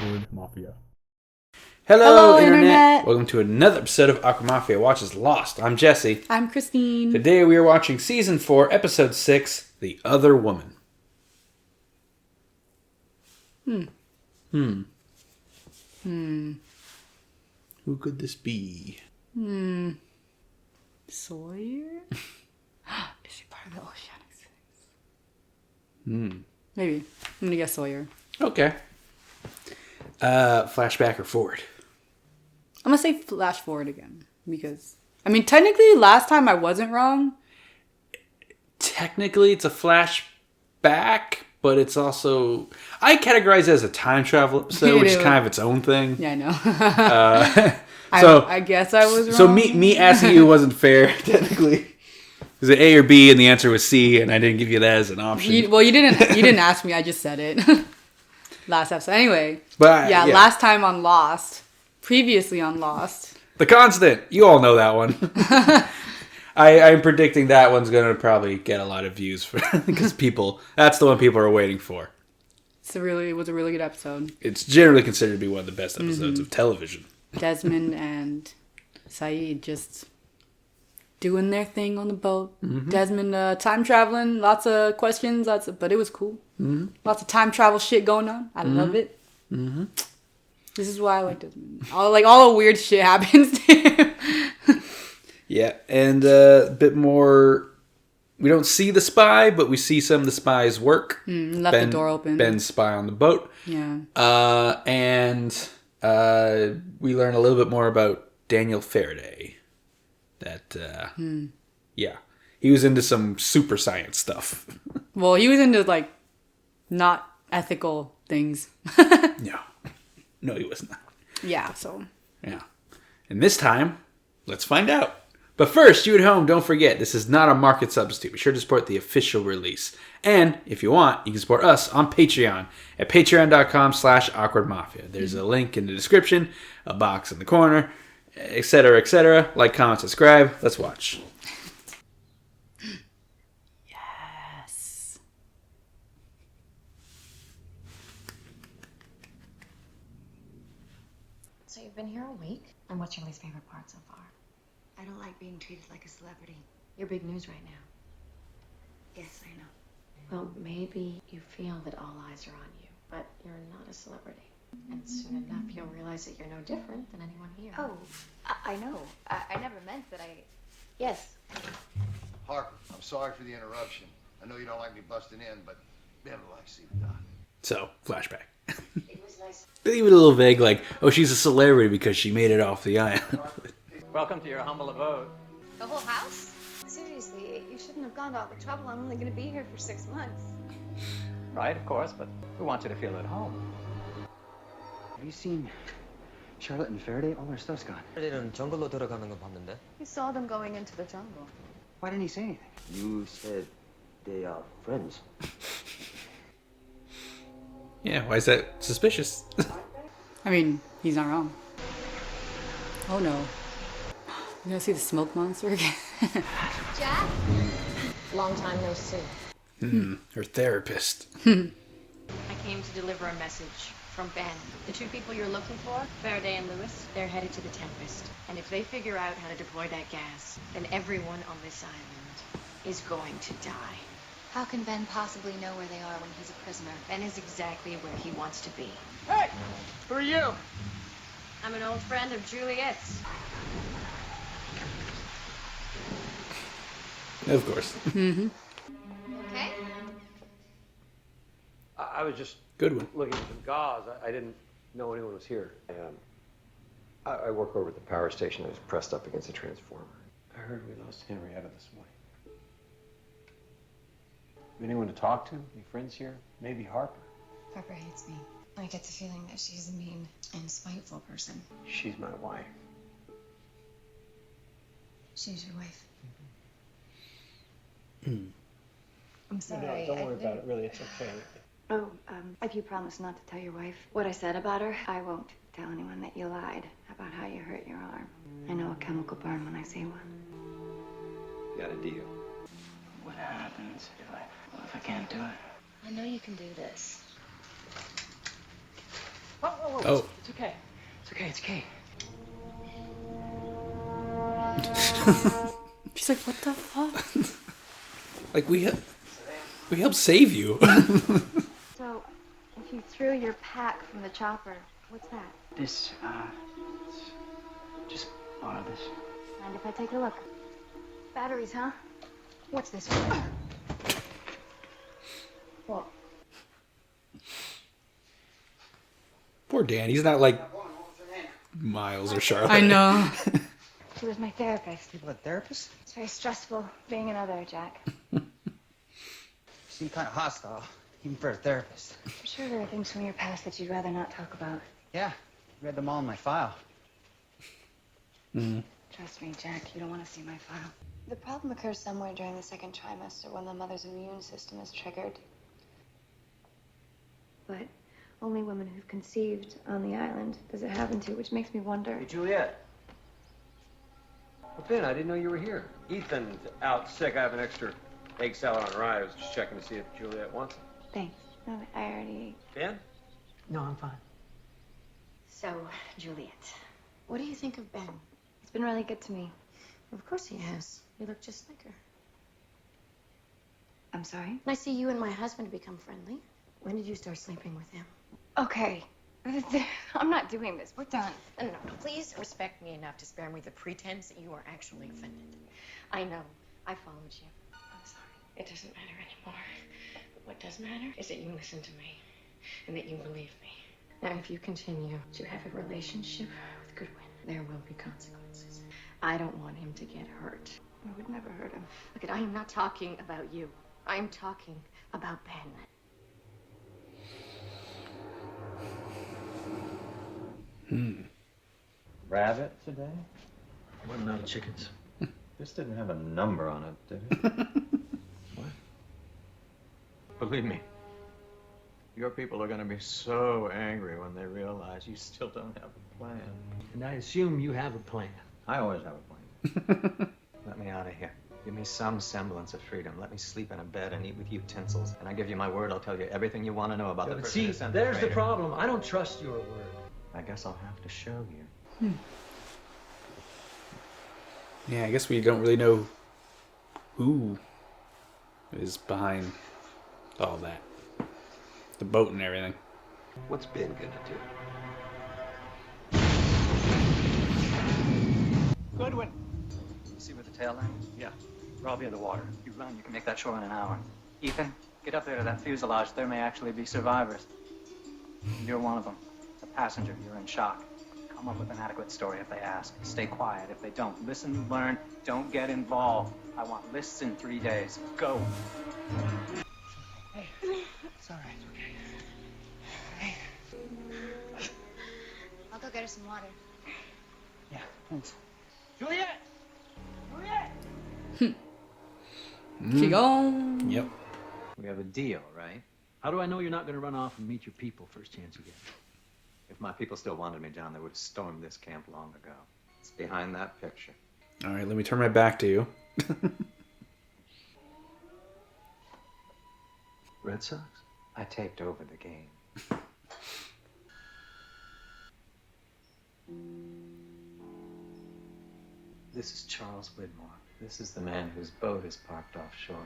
Awkward Mafia. Hello, Internet! Welcome to another episode of Awkward Mafia Watches Lost. I'm Jesse. I'm Kristine. Today we are watching Season 4, Episode 6, The Other Woman. Who could this be? Sawyer? Is she part of the Oceanic Six? Maybe. I'm gonna guess Sawyer. Okay. Flashback or forward? I'm gonna say flash forward again. Because, I mean, technically, last time I wasn't wrong. Technically, it's a flashback, but it's also... I categorize it as a time travel episode, which is kind of its own thing. Yeah, I know. I guess I was wrong. So me asking you wasn't fair, technically. Was it A or B, and the answer was C, and I didn't give you that as an option. You didn't ask me. I just said it. Last episode. Anyway. But yeah, last time on Lost. Previously on Lost. The Constant. You all know that one. I'm predicting that one's going to probably get a lot of views because that's the one people are waiting for. It was a really good episode. It's generally considered to be one of the best episodes of television. Desmond and Saeed just doing their thing on the boat. Desmond time traveling, lots of questions, but it was cool. Lots of time travel shit going on. I love it. This is why I like Desmond. All the weird shit happens to him. Yeah, and a bit more... We don't see the spy, but we see some of the spy's work. Left the door open. Ben's spy on the boat. Yeah. And we learn a little bit more about Daniel Faraday. That, yeah. He was into some super science stuff. Well, he was into, not ethical things. No, he was not. Yeah, so. Yeah. And this time, let's find out. But first, you at home, don't forget, this is not a market substitute. Be sure to support the official release. And, if you want, you can support us on Patreon at patreon.com/awkwardmafia. There's a link in the description, a box in the corner, etc., etc. Like, comment, subscribe. Let's watch. Yes. So you've been here a week? And what's your least favorite part so far? I don't like being treated like a celebrity. You're big news right now. Yes, I know. Well, maybe you feel that all eyes are on you, but you're not a celebrity. And soon enough, you'll realize that you're no different than anyone here. Oh, I know. I never meant that I... Yes. Harper, I'm sorry for the interruption. I know you don't like me busting in, but Ben would like to see the doc. So, flashback. It was nice. Leave it a little vague, like, oh, she's a celebrity because she made it off the island. Welcome to your humble abode. The whole house? Seriously, you shouldn't have gone to all the trouble. I'm only going to be here for 6 months. Right, of course, but we want you to feel at home. Have you seen Charlotte and Faraday? All their stuff's gone. Faraday는 정글로 들어가는 거 봤는데. You saw them going into the jungle. Why didn't he say anything? You said they are friends. Yeah, why is that suspicious? I mean, he's not wrong. Oh no. You gonna see the smoke monster again? Jack? Long time no see. Her therapist. I came to deliver a message from Ben. The two people you're looking for, Faraday and Lewis, they're headed to the Tempest. And if they figure out how to deploy that gas, then everyone on this island is going to die. How can Ben possibly know where they are when he's a prisoner? Ben is exactly where he wants to be. Hey! Who are you? I'm an old friend of Juliet's. Of course. Okay? I was just Good one. looking at some gauze. I didn't know anyone was here. I work over at the power station. I was pressed up against a transformer. I heard we lost Henrietta this morning. Anyone to talk to? Any friends here? Maybe Harper. Harper hates me. I get the feeling that she's a mean and spiteful person. She's my wife. She's your wife. I'm sorry. Don't worry about it, really. It's okay. Oh, if you promise not to tell your wife what I said about her, I won't tell anyone that you lied about how you hurt your arm. I know a chemical burn when I see one. Got a deal. What happens if I can't do it? I know you can do this. Whoa, whoa, Oh. It's okay. It's okay. It's okay. She's like, what the fuck? Like, we helped save you. So, if you threw your pack from the chopper, what's that? This, just borrow this. Mind if I take a look? Batteries, huh? What's this for? Well, Poor Dan. He's not like Miles or Charlotte. I know. she was my therapist. People at therapists? It's very stressful being another, Jack. Seem kind of hostile, even for a therapist. I'm sure there are things from your past that you'd rather not talk about. Yeah, read them all in my file. Trust me, Jack, you don't want to see my file. The problem occurs somewhere during the second trimester when the mother's immune system is triggered. But only women who've conceived on the island does it happen to, which makes me wonder. Hey, Juliet. Well, Ben, I didn't know you were here. Ethan's out sick. I have an extra egg salad on rye. I was just checking to see if Juliet wants it. Thanks. No, I already ate. Ben? No, I'm fine. So, Juliet, what do you think of Ben? It's been really good to me. Of course he has. You look just like her. I'm sorry? I see you and my husband become friendly. When did you start sleeping with him? Okay. I'm not doing this. We're done. No, please respect me enough to spare me the pretense that you are actually offended. I know. I followed you. I'm sorry. It doesn't matter anymore. But what does matter is that you listen to me and that you believe me. Now, if you continue to have a relationship with Goodwin, there will be consequences. I don't want him to get hurt. I would never hurt him. Look, I am not talking about you. I am talking about Ben. Rabbit today? Wasn't out of chickens. This didn't have a number on it, did it? What? Believe me, your people are going to be so angry when they realize you still don't have a plan. And I assume you have a plan. I always have a plan. Let me out of here. Give me some semblance of freedom. Let me sleep in a bed and eat with utensils. And I give you my word, I'll tell you everything you want to know about the But person see, who sent there's the traitor. problem. I don't trust your word. I guess I'll have to show you. Yeah, I guess we don't really know who is behind all that. The boat and everything. What's Ben gonna do? Goodwin. See where the tail ends? Yeah. We're all be in the water. You run, you can make that shore in an hour. Ethan, get up there to that fuselage. There may actually be survivors. You're one of them. A passenger. You're in shock. Come up with an adequate story if they ask. Stay quiet if they don't. Listen, learn, don't get involved. I want lists in 3 days. Go. Hey, it's all right. Okay. Hey. I'll go get her some water. Yeah, thanks. Juliet! Juliet! She gone. Yep. We have a deal, right? How do I know you're not going to run off and meet your people first chance you get? If my people still wanted me, John, they would have stormed this camp long ago. It's behind that picture. All right, let me turn my back to you. Red Sox? I taped over the game. This is Charles Widmore. This is the man whose boat is parked offshore.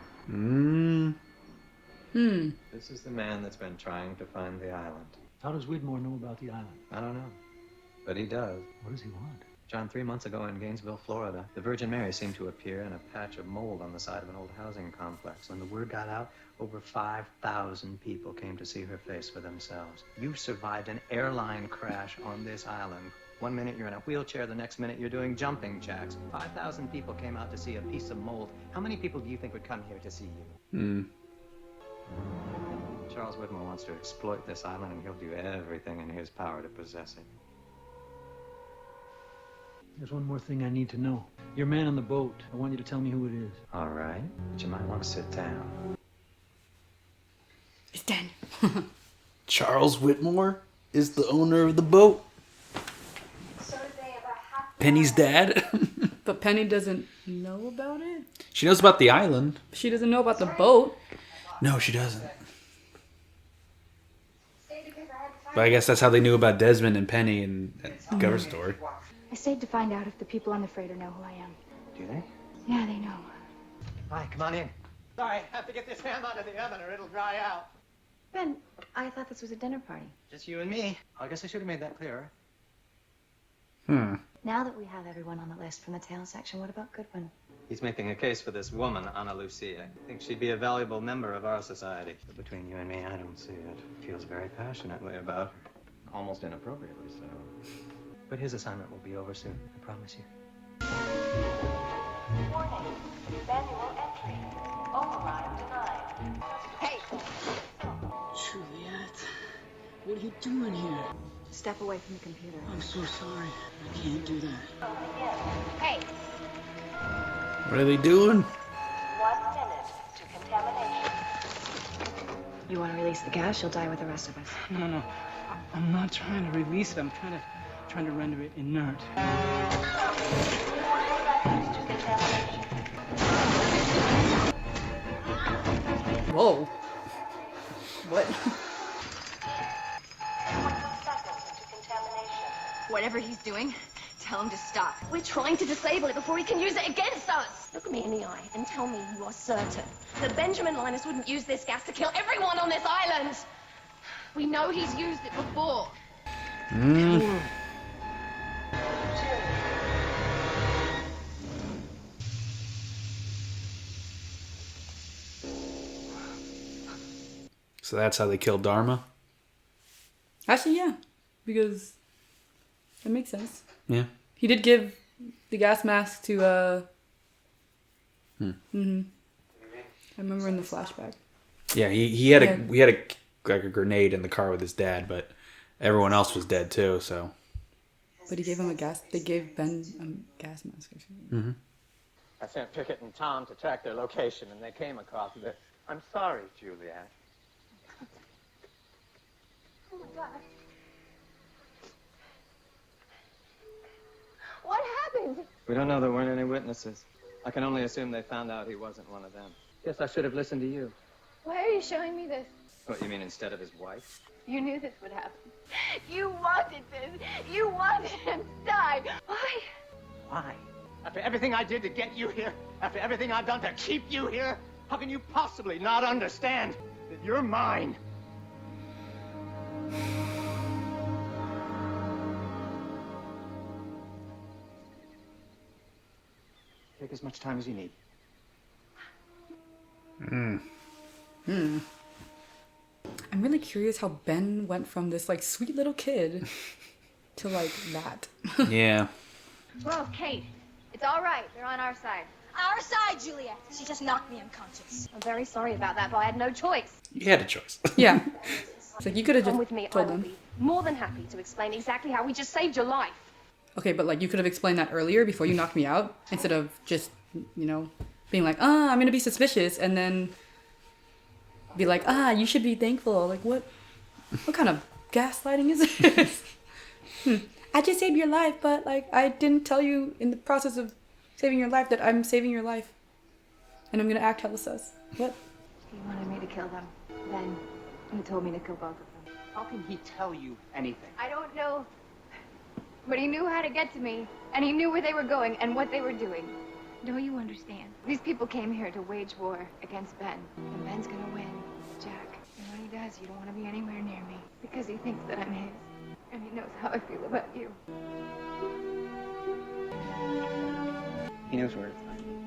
This is the man that's been trying to find the island. How does Widmore know about the island? I don't know, but he does. What does he want? John, 3 months ago in Gainesville, Florida, the Virgin Mary seemed to appear in a patch of mold on the side of an old housing complex. When the word got out, over 5,000 people came to see her face for themselves. You survived an airline crash on this island. 1 minute you're in a wheelchair, the next minute you're doing jumping jacks. 5,000 people came out to see a piece of mold. How many people do you think would come here to see you? Charles Widmore wants to exploit this island, and he'll do everything in his power to possess it. There's one more thing I need to know. Your man on the boat. I want you to tell me who it is. All right, but you might want to sit down. It's Daniel. Charles Whitmore is the owner of the boat. Penny's dad. But Penny doesn't know about it? She knows about the island. She doesn't know about the boat. No, she doesn't. But I guess that's how they knew about Desmond and Penny and that cover story. I stayed to find out if the people on the freighter know who I am. Do they? Yeah, they know. Hi, come on in. Sorry, I have to get this ham out of the oven or it'll dry out. Ben, I thought this was a dinner party. Just you and me. I guess I should have made that clearer. Now that we have everyone on the list from the tail section, what about Goodwin? He's making a case for this woman, Ana Lucia. I think she'd be a valuable member of our society. But between you and me, I don't see it. Feels very passionately about her. Almost inappropriately so. But his assignment will be over soon, I promise you. Warning. Manual entry. Override denied. Hey! Juliet, what are you doing here? Step away from the computer. I'm so sorry. I can't do that. Hey! What are they doing? 1 minute to contamination. You want to release the gas, you'll die with the rest of us. No. I'm not trying to release it. I'm trying to render it inert. Whoa. What? Whatever he's doing, tell him to stop. We're trying to disable it before he can use it against us. Look me in the eye and tell me you are certain that Benjamin Linus wouldn't use this gas to kill everyone on this island. We know he's used it before. So that's how they killed Dharma? Actually, yeah. Because that makes sense. Yeah. He did give the gas mask to, I remember in the flashback. Yeah, he had a grenade in the car with his dad, but everyone else was dead too, so. But he gave him they gave Ben a gas mask or something. I sent Pickett and Tom to track their location, and they came across this. I'm sorry, Juliet. Oh my God. What happened? We don't know. There weren't any witnesses. I can only assume they found out he wasn't one of them. Guess I should have listened to you. Why are you showing me this? What, you mean instead of his wife? You knew this would happen. You wanted this. You wanted him to die. Why? Why? After everything I did to get you here, after everything I've done to keep you here, how can you possibly not understand that you're mine? Take as much time as you need. I'm really curious how Ben went from this like sweet little kid to like that. Yeah. Well, Kate, it's all right. They're on our side. Our side, Juliet. She just knocked me unconscious. I'm very sorry about that, but I had no choice. You had a choice. Yeah. It's like you could have Come just with me. I told will them. be more than happy to explain exactly how we just saved your life. Okay, but like you could have explained that earlier before you knocked me out instead of just, being like, I'm going to be suspicious and then be like, you should be thankful. Like what kind of gaslighting is this? I just saved your life, but like I didn't tell you in the process of saving your life that I'm saving your life. And I'm going to act hella sus. What? He wanted me to kill them. Then he told me to kill both of them. How can he tell you anything? I don't know. But he knew how to get to me, and he knew where they were going and what they were doing. Don't you understand? These people came here to wage war against Ben, and Ben's gonna win, Jack. And when he does, you don't want to be anywhere near me, because he thinks that I'm his, and he knows how I feel about you. He knows where to find you.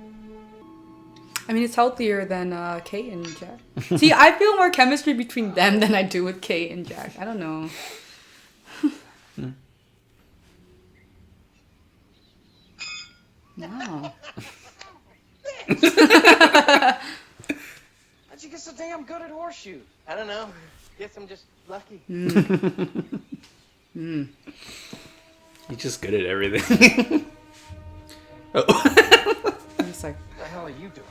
I mean, it's healthier than Kate and Jack. See, I feel more chemistry between them than I do with Kate and Jack. I don't know. No. How'd you get so damn good at horseshoe? I don't know. Guess I'm just lucky. He's just good at everything. Oh. I'm just like, What the hell are you doing?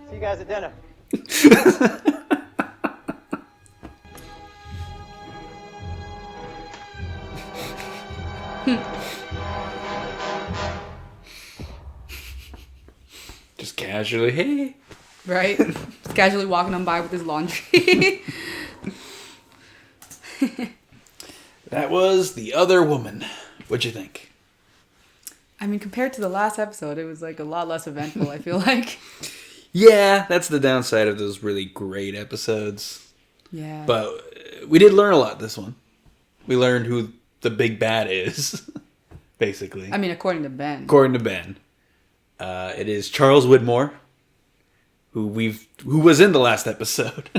See you guys at dinner. Just casually, hey. right? Just casually walking on by with his laundry. That was The Other Woman. What'd you think? I mean, compared to the last episode, it was like a lot less eventful, I feel like. Yeah, that's the downside of those really great episodes. Yeah. But we did learn a lot this one. We learned who the big bad is, basically. I mean, according to Ben. According to Ben. It is Charles Widmore, who was in the last episode.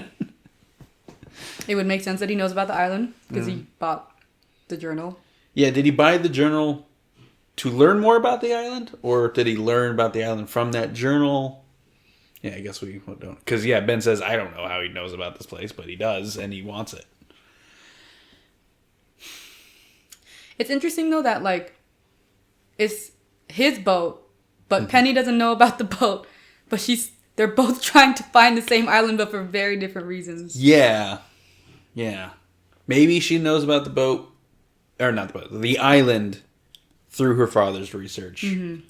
It would make sense that he knows about the island because he bought the journal. Yeah, did he buy the journal to learn more about the island? Or did he learn about the island from that journal? Yeah, I guess we don't. Because, yeah, Ben says, I don't know how he knows about this place, but he does, and he wants it. It's interesting, though, that, like, it's his boat, but Penny doesn't know about the boat, but they're both trying to find the same island, but for very different reasons. Yeah. Yeah. Maybe she knows about the boat, or not the boat, the island through her father's research. Mm-hmm.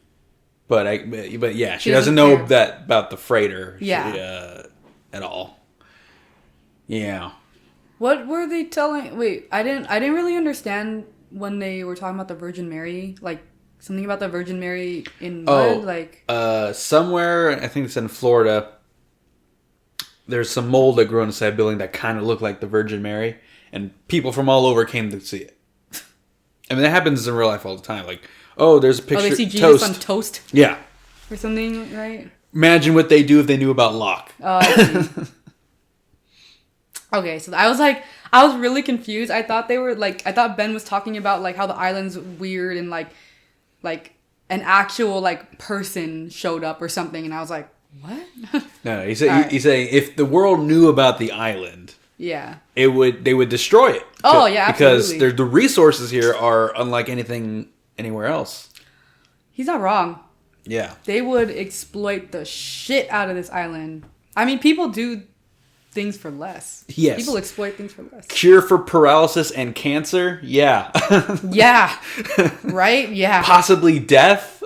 But yeah, she doesn't know care. that about the freighter. Yeah. At all. Yeah. What were they telling? Wait, I didn't really understand when they were talking about the Virgin Mary, like something about the Virgin Mary in mud, like somewhere, I think it's in Florida, there's some mold that grew on the side of the building that kind of looked like the Virgin Mary, and people from all over came to see it. I mean, that happens in real life all the time. Like, oh, there's a picture. they see Jesus on toast. Yeah. Or something, right? Imagine what they do if they knew about Locke. Oh, I see. Okay, so I was really confused. I thought Ben was talking about like how the island's weird and like an actual like person showed up or something, and I was like, what? No, he's saying if the world knew about the island, yeah, they would destroy it. Oh yeah, absolutely. Because the resources here are unlike anything anywhere else. He's not wrong. Yeah, they would exploit the shit out of this island. I mean, people do things for less. Yes. People exploit things for less. Cure for paralysis and cancer? Yeah. Yeah. Right? Yeah. Possibly death?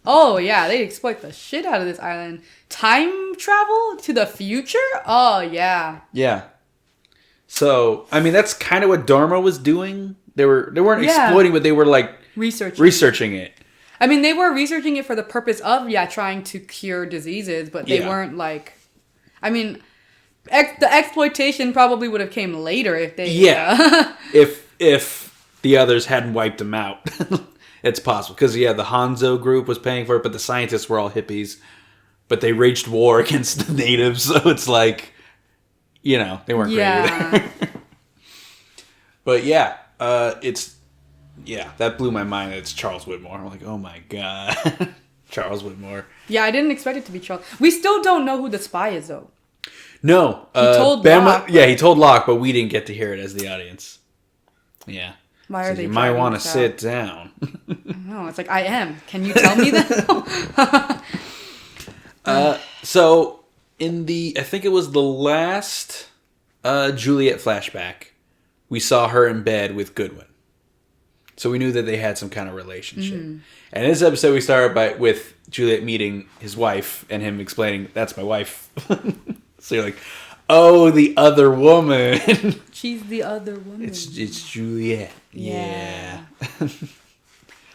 Oh, yeah. They exploit the shit out of this island. Time travel to the future? Oh, yeah. Yeah. So, I mean, that's kind of what Dharma was doing. They weren't exploiting, but they were like researching it. I mean, they were researching it for the purpose of, trying to cure diseases, but they weren't like, I mean, the exploitation probably would have came later if they... Yeah. If the others hadn't wiped them out. It's possible. Because, the Hanzo group was paying for it, but the scientists were all hippies. But they waged war against the natives, so it's like, they weren't great either. But that blew my mind that it's Charles Widmore. I'm like, oh my god. Charles Widmore. Yeah, I didn't expect it to be Charles. We still don't know who the spy is, though. No. He told Locke. Yeah, he told Locke, but we didn't get to hear it as the audience. Yeah. Why are they you might want to sit down. No, it's like, I am. Can you tell me that? So, I think it was the last Juliet flashback, we saw her in bed with Goodwin. So we knew that they had some kind of relationship. Mm. And in this episode, we started with Juliet meeting his wife and him explaining, that's my wife. So you're like, oh, the other woman. She's the other woman. It's Juliet. Yeah.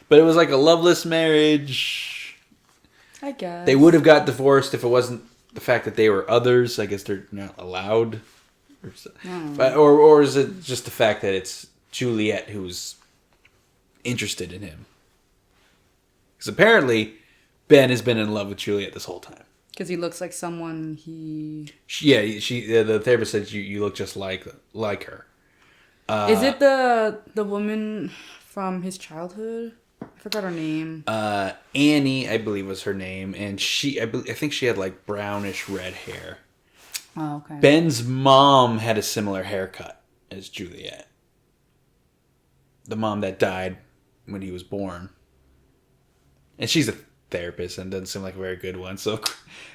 But it was like a loveless marriage. I guess. They would have got divorced if it wasn't the fact that they were others. I guess they're not allowed. Or is it just the fact that it's Juliet who's interested in him? Because apparently Ben has been in love with Juliet this whole time. Because he looks like someone the therapist said you look just like her. Is it the woman from his childhood? I forgot her name. Annie, I believe, was her name, and I think she had like brownish red hair. Oh, okay. Ben's mom had a similar haircut as Juliet. The mom that died when he was born. And she's a therapist and doesn't seem like a very good one, so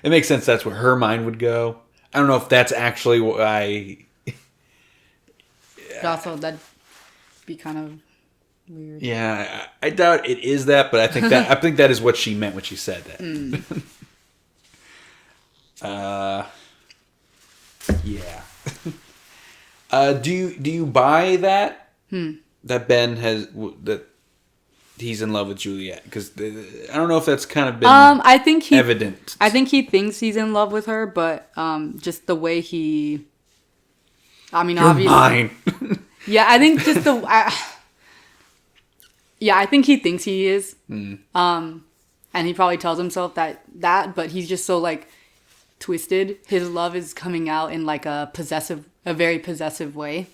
it makes sense that's where her mind would go. I don't know if that's actually why. Also, that'd be kind of weird. Yeah, I doubt it is that, but I think that is what she meant when she said that. Yeah. Do you buy that that Ben has that he's in love with Juliet, because I don't know if that's kind of been I think evident. I think he thinks he's in love with her, but just the way he. I mean, You're obviously. mine. Yeah, I think just the. Yeah, I think he thinks he is. And he probably tells himself that, but he's just so like twisted. His love is coming out in like a very possessive way.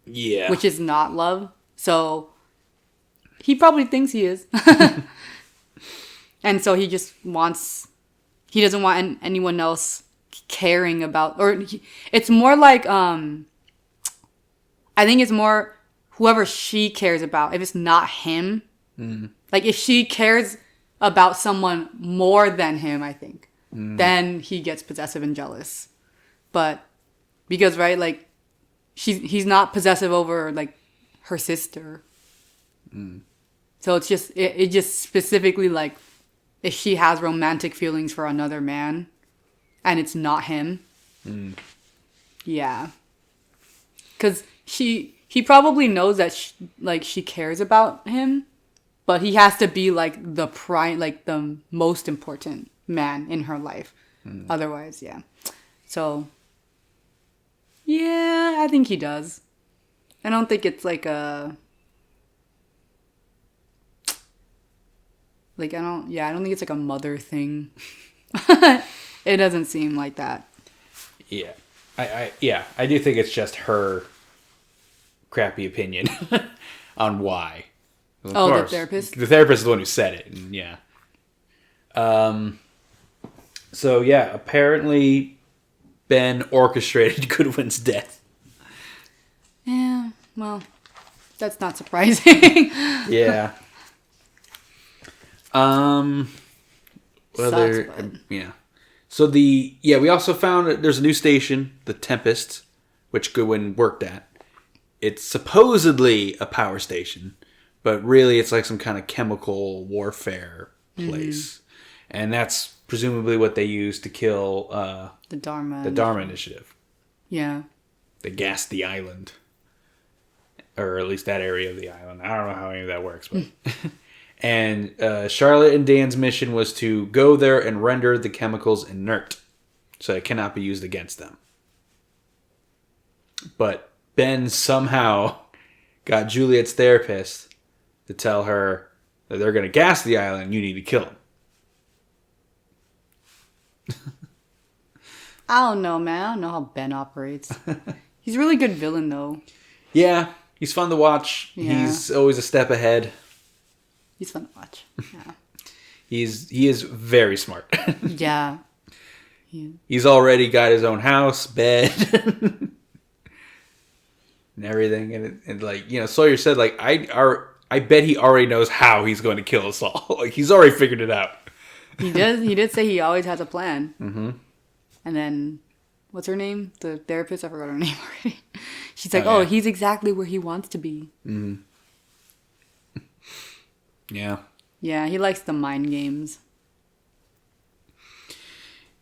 Yeah. Which is not love. So he probably thinks he is. And so he doesn't want anyone else caring about, it's more like, I think it's more whoever she cares about. If it's not him, like if she cares about someone more than him, I think, then he gets possessive and jealous. But because, right, like he's not possessive over like her sister. So it's just, it just specifically like if she has romantic feelings for another man and it's not him. Yeah. Because he probably knows that she cares about him, but he has to be like the most important man in her life. Otherwise, yeah. So, yeah, I think he does. I don't think it's like a... I don't think it's like a mother thing. It doesn't seem like that. Yeah. I do think it's just her crappy opinion on why. Of course, the therapist? The therapist is the one who said it, and yeah. So yeah, apparently Ben orchestrated Goodwin's death. Yeah, well, that's not surprising. Yeah. Sucks, but... yeah. So we also found that there's a new station, the Tempest, which Goodwin worked at. It's supposedly a power station, but really it's like some kind of chemical warfare place. And that's presumably what they used to kill the Dharma Initiative. Yeah. They gassed the island. Or at least that area of the island. I don't know how any of that works, but... And Charlotte and Dan's mission was to go there and render the chemicals inert, so it cannot be used against them. But Ben somehow got Juliet's therapist to tell her that they're going to gas the island and you need to kill him. I don't know, man. I don't know how Ben operates. He's a really good villain, though. Yeah, he's fun to watch. Yeah. He's always a step ahead. He's fun to watch. Yeah. He is very smart. Yeah. He's already got his own house, bed, and everything. And like, you know, Sawyer said, like, I bet he already knows how he's going to kill us all. Like, he's already figured it out. He did say he always has a plan. Mm-hmm. And then, what's her name? The therapist? I forgot her name already. She's like, he's exactly where he wants to be. Mm-hmm. Yeah. Yeah, he likes the mind games.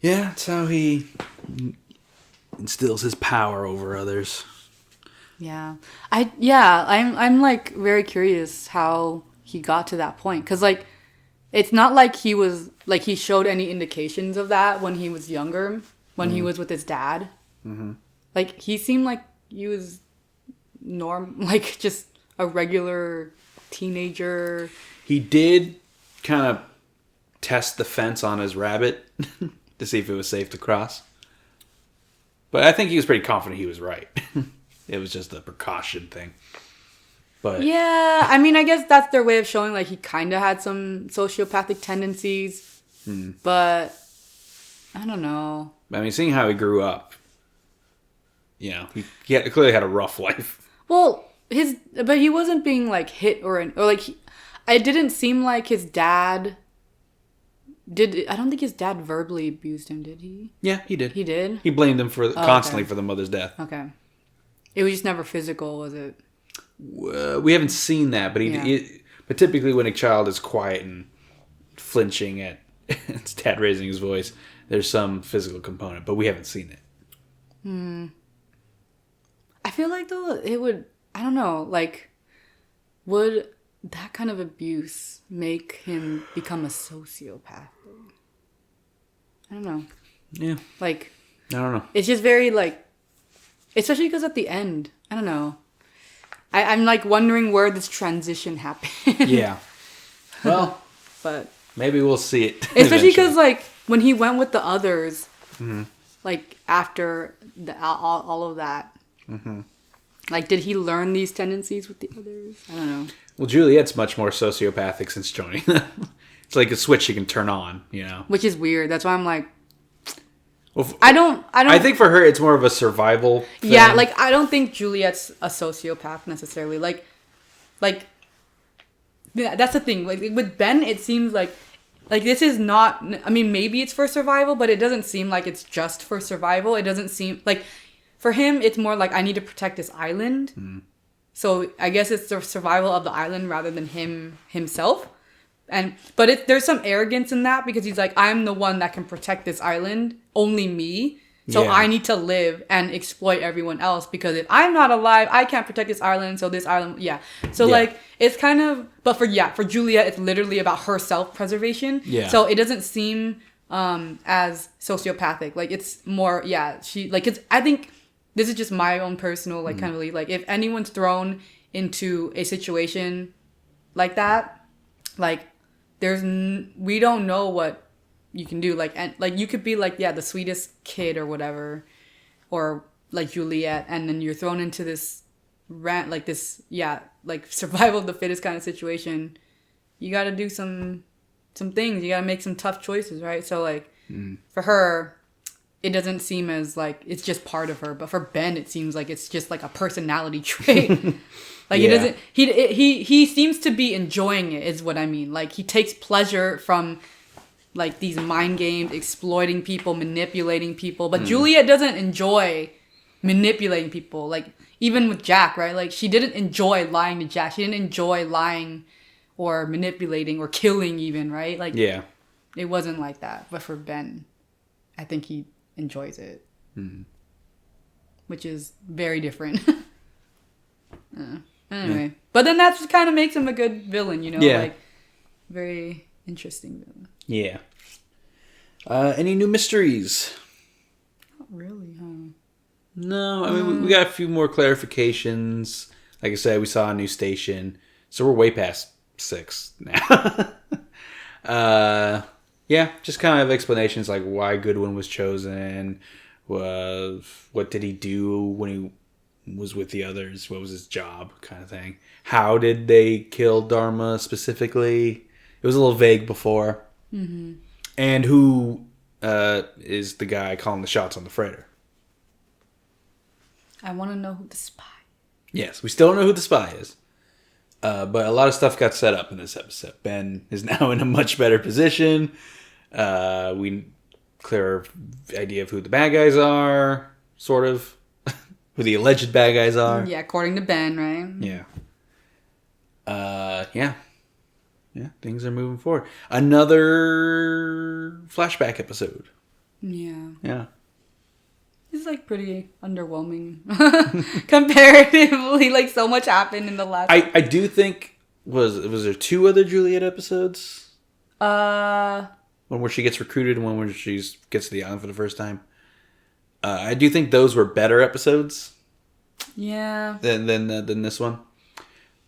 Yeah, that's how he instills his power over others. Yeah. I'm like very curious how he got to that point. Cause like, it's not like he was, like he showed any indications of that when he was younger, when he was with his dad. Mm-hmm. Like he seemed like he was like just a regular teenager. He did kind of test the fence on his rabbit to see if it was safe to cross. But I think he was pretty confident he was right. It was just a precaution thing. But yeah, I mean, I guess that's their way of showing like he kind of had some sociopathic tendencies. But I don't know. I mean, seeing how he grew up, you know, he clearly had a rough life. Well, but he wasn't being like hit or like it didn't seem like his dad did. I don't think his dad verbally abused him, did he? Yeah, he did. He did? He blamed him constantly for the mother's death. Okay. It was just never physical, was it? We haven't seen that, but but typically when a child is quiet and flinching at its dad raising his voice, there's some physical component, but we haven't seen it. I feel like though it would, I don't know, like would that kind of abuse make him become a sociopath? I don't know. Yeah. Like, I don't know. it's just very, like, especially because at the end, I don't know. I'm, like, wondering where this transition happened. Yeah. Well, but maybe we'll see it. Especially because, like, when he went with the others, Mm-hmm. like, after all of that, Mm-hmm. like, did he learn these tendencies with the others? I don't know. Well, Juliet's much more sociopathic since joining them. It's like a switch you can turn on, you know? Which is weird. That's why I'm like, Well, I don't. I think for her, it's more of a survival thing. Yeah, like, I don't think Juliet's a sociopath necessarily. Like, yeah, that's the thing. Like, with Ben, it seems like this is not, I mean, maybe it's for survival, but it doesn't seem like it's just for survival. It doesn't seem, like, for him, it's more like, I need to protect this island. Mm. So, I guess it's the survival of the island rather than himself. But there's some arrogance in that because he's like, I'm the one that can protect this island, only me. So Yeah. I need to live and exploit everyone else because if I'm not alive, I can't protect this island. So this island, yeah. So Yeah. like, it's kind of, but for Julia, it's literally about her self-preservation. Yeah. So it doesn't seem as sociopathic. Like, it's more, I think this is just my own personal, like, kind of belief. Like, if anyone's thrown into a situation like that, like, we don't know what you can do. Like, and like, you could be like, yeah, the sweetest kid or whatever, or like Juliet, and then you're thrown into this like this, like survival of the fittest kind of situation. You got to do some things. You got to make some tough choices, right? So like, for her, it doesn't seem as like it's just part of her, but for Ben, it seems like it's just like a personality trait. Like, Yeah. it doesn't. He seems to be enjoying it, is what I mean. Like, he takes pleasure from like these mind games, exploiting people, manipulating people. But Juliet doesn't enjoy manipulating people. Like, even with Jack, right? Like, she didn't enjoy lying to Jack. She didn't enjoy lying or manipulating or killing even, right? Like, Yeah. it wasn't like that. But for Ben, I think he enjoys it, which is very different. Anyway, but then that just kind of makes him a good villain, you know? Yeah. Like, very interesting villain. Yeah. Any new mysteries? Not really, huh? No, I mean, we got a few more clarifications. Like I said, we saw a new station. So we're way past 6 now. Yeah, just kind of explanations like why Goodwin was chosen. What did he do when he was with the others? What was his job, kind of thing. How did they kill Dharma specifically? It was a little vague before. Mm-hmm. And who is the guy calling the shots on the freighter? I want to know who the spy. Yes, we still don't know who the spy is. But a lot of stuff got set up in this episode. Ben is now in a much better position. We clearer idea of who the bad guys are, sort of. Who the alleged bad guys are. Yeah, according to Ben, right? Yeah. Yeah, things are moving forward. Another flashback episode. Yeah. Yeah. It's like pretty underwhelming comparatively. Like, so much happened in the last. I do think was there 2 other Juliet episodes? One where she gets recruited and one where she gets to the island for the first time. I do think those were better episodes. Yeah. Than this one.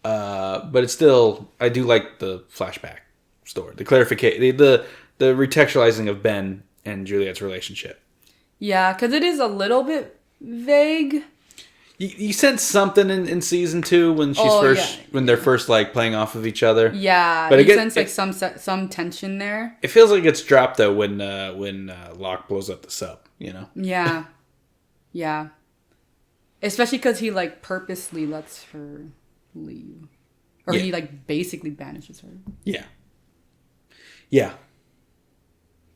But it's still, I do like the flashback story, the clarification, the retextualizing of Ben and Juliet's relationship. Yeah, because it is a little bit vague. You sense something in season 2 when when they're first like playing off of each other. Yeah, but you sense like some tension there. It feels like it's dropped though when Locke blows up the sub. You know. Yeah, yeah. Especially because he like purposely lets her leave, or he like basically banishes her. Yeah. Yeah.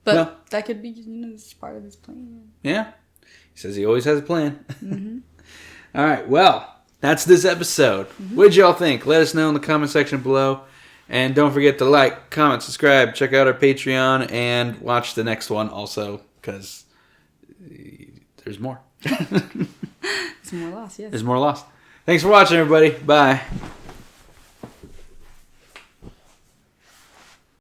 But that could be, just part of his plan. Yeah. He says he always has a plan. Mm-hmm. All right. Well, that's this episode. Mm-hmm. What did y'all think? Let us know in the comment section below. And don't forget to like, comment, subscribe, check out our Patreon, and watch the next one also, because there's more. There's more lost, yes. There's more lost. Thanks for watching, everybody. Bye.